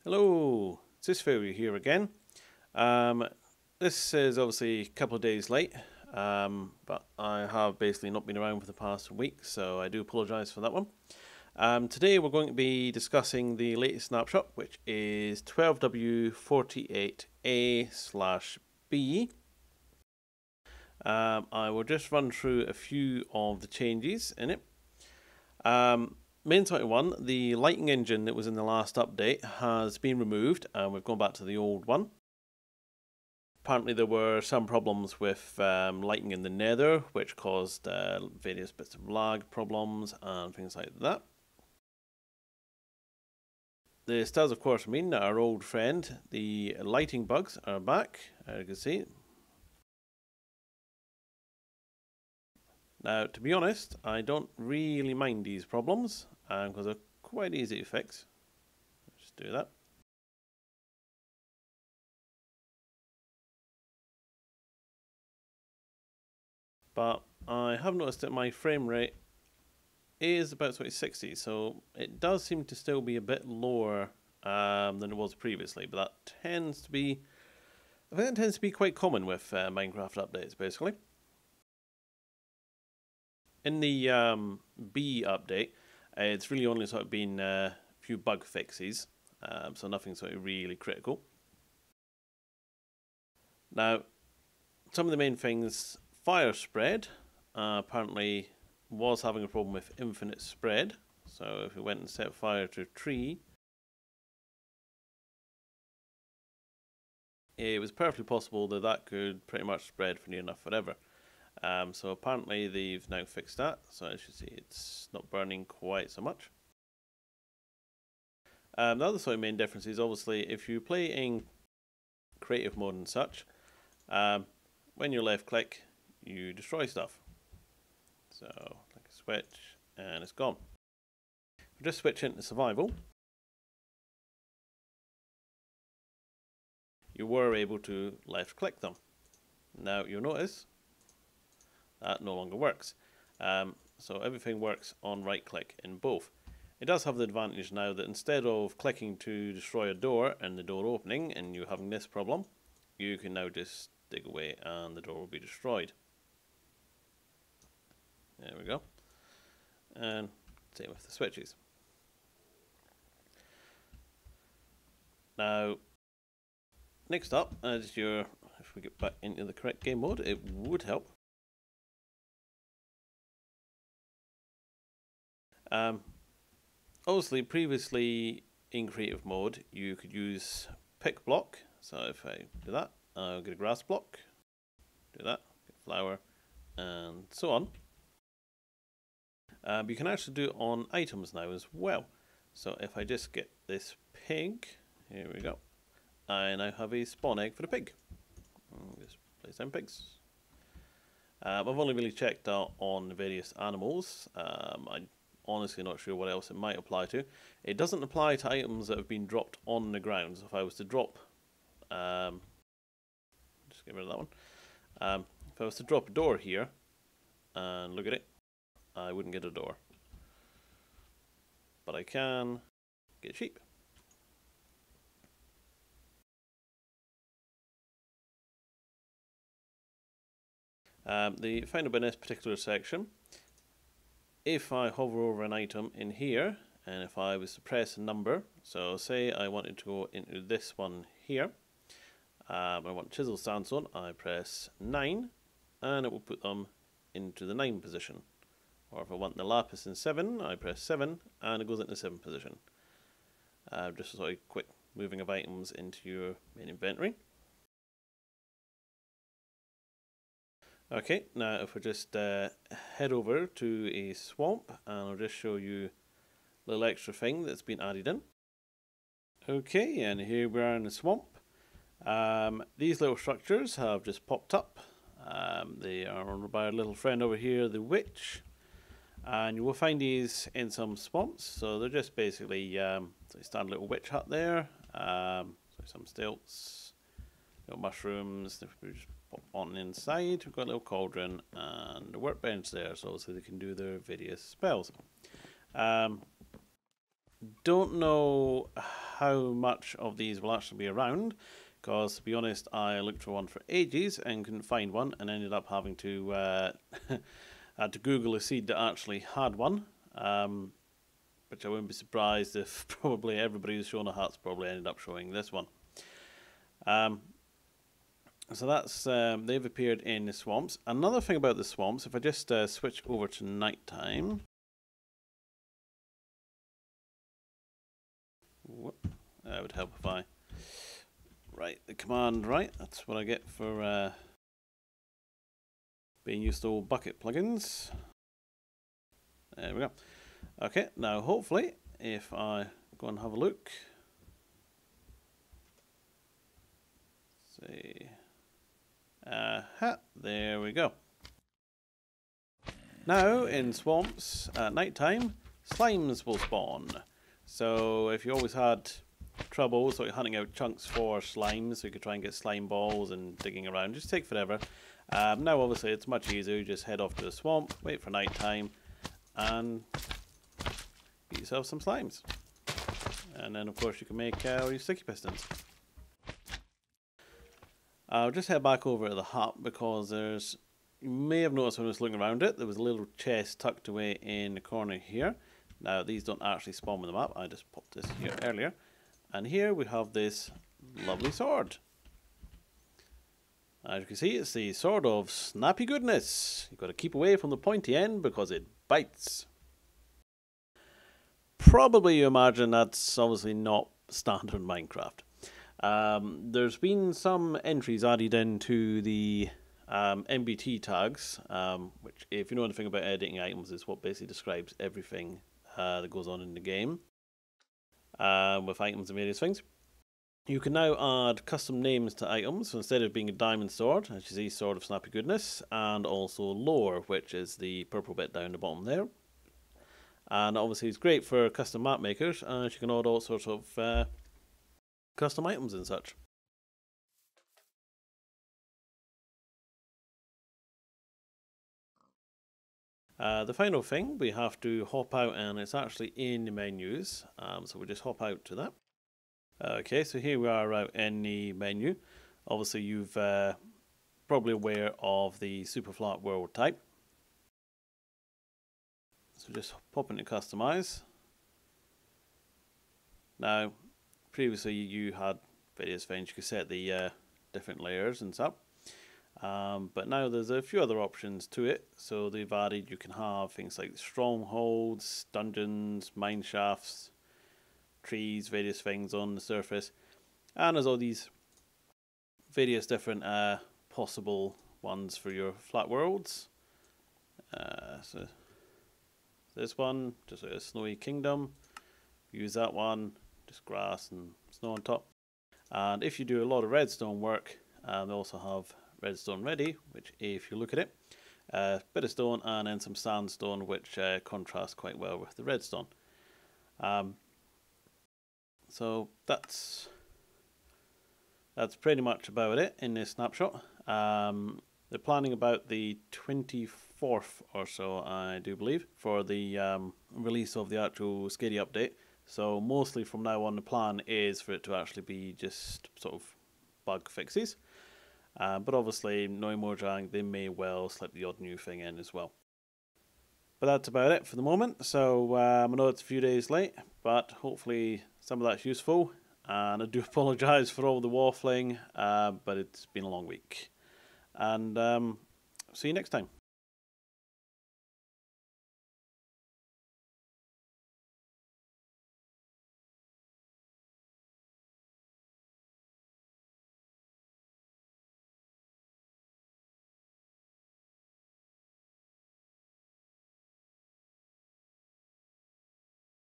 Hello, sysfailure here again. This is obviously a couple of days late, but I have basically not been around for the past week, so I do apologise for that one. Today we're going to be discussing the latest snapshot, which is 12W48A/B. I will just run through a few of the changes in it. Main 21, the lighting engine that was in the last update has been removed and we've gone back to the old one. Apparently there were some problems with lighting in the nether, which caused various bits of lag problems and things like that. The stars of course mean that our old friend, the lighting bugs, are back, as you can see. Now, to be honest, I don't really mind these problems because they're quite easy to fix. Just do that. But I have noticed that my frame rate is about 60, so it does seem to still be a bit lower than it was previously, but that tends to be, I think that tends to be quite common with Minecraft updates, basically. In the B update, it's really only sort of been a few bug fixes, so nothing sort of really critical. Now, some of the main things, fire spread apparently was having a problem with infinite spread, so if we went and set fire to a tree, it was perfectly possible that that could pretty much spread for near enough forever. So apparently they've now fixed that, so as you see it's not burning quite so much. The other sort of main difference is obviously if you play in creative mode and such, when you left click you destroy stuff. So like a switch and it's gone. If we just switch into survival, you were able to left click them. Now you'll notice that no longer works. So everything works on right click in both. It does have the advantage now that instead of clicking to destroy a door and the door opening and you having this problem, you can now just dig away and the door will be destroyed. There we go. And same with the switches. Now, next up, as if we get back into the correct game mode, it would help. Obviously, previously in creative mode, you could use pick block. So if I do that, I'll get a grass block. Do that, get flower, and so on. But you can actually do it on items now as well. So if I just get this pig, here we go. I now have a spawn egg for the pig. Just place down pigs. I've only really checked out on various animals. I'm honestly not sure what else it might apply to. It doesn't apply to items that have been dropped on the ground. So if I was to drop, just get rid of that one. If I was to drop a door here and look at it, I wouldn't get a door. But I can get sheep. The found in this particular section, if I hover over an item in here, and if I was to press a number, so say I wanted to go into this one here, I want chisel sandstone, I press 9, and it will put them into the 9 position. Or if I want the lapis in 7, I press 7, and it goes into 7 position. Just a sort of quick moving of items into your main inventory. Okay, now if we just head over to a swamp and I'll just show you a little extra thing that's been added in. Okay, and here we are in the swamp. These little structures have just popped up. They are owned by our little friend over here, the witch. And you will find these in some swamps, so they're just basically so stand a little witch hut there, so some stilts, little mushrooms. If we just pop on inside, we've got a little cauldron and a workbench there, so they can do their various spells. Don't know how much of these will actually be around, because to be honest, I looked for one for ages and couldn't find one, and ended up having to had to Google a seed that actually had one, which I wouldn't be surprised if probably everybody who's shown a hat's probably ended up showing this one. So that's they've appeared in the swamps. Another thing about the swamps, if I just switch over to nighttime. That would help if I write the command right. That's what I get for being used to old bucket plugins. There we go. Okay, now hopefully if I go and have a look. See. There we go. Now in swamps at night time, slimes will spawn. So if you always had trouble sort of hunting out chunks for slimes, so you could try and get slime balls and digging around, just take forever. Now obviously it's much easier. You just head off to the swamp, wait for night time, and get yourself some slimes. And then of course you can make all your sticky pistons. I'll just head back over to the hut because you may have noticed when I was looking around it, there was a little chest tucked away in the corner here. Now these don't actually spawn on the map, I just popped this here earlier. And here we have this lovely sword. As you can see, it's the sword of snappy goodness. You've got to keep away from the pointy end because it bites. Probably you imagine that's obviously not standard Minecraft. There's been some entries added into the MBT tags, which if you know anything about editing items is what basically describes everything that goes on in the game with items and various things. You can now add custom names to items, so instead of being a diamond sword, as you see, sword of snappy goodness, and also lore, which is the purple bit down the bottom there. And obviously it's great for custom map makers, as you can add all sorts of custom items and such. The final thing, we have to hop out, and it's actually in the menus, so we'll just hop out to that. Okay, so here we are out in the menu. Obviously you've probably aware of the super flat world type. So just pop into customize. Now previously you had various things, you could set the different layers and stuff. But now there's a few other options to it. So they've added, you can have things like strongholds, dungeons, mine shafts, trees, various things on the surface, and there's all these various different possible ones for your flat worlds. So this one, just a snowy kingdom, use that one, just grass and snow on top. And if you do a lot of redstone work, they also have redstone ready, which if you look at it, a bit of stone and then some sandstone, which contrasts quite well with the redstone. So that's pretty much about it in this snapshot. They're planning about the 24th or so, I do believe, for the release of the actual Skady update. So mostly from now on the plan is for it to actually be just sort of bug fixes. But obviously, knowing Mojang, they may well slip the odd new thing in as well. But that's about it for the moment. So I know it's a few days late, but hopefully some of that's useful. And I do apologise for all the waffling, but it's been a long week. And see you next time.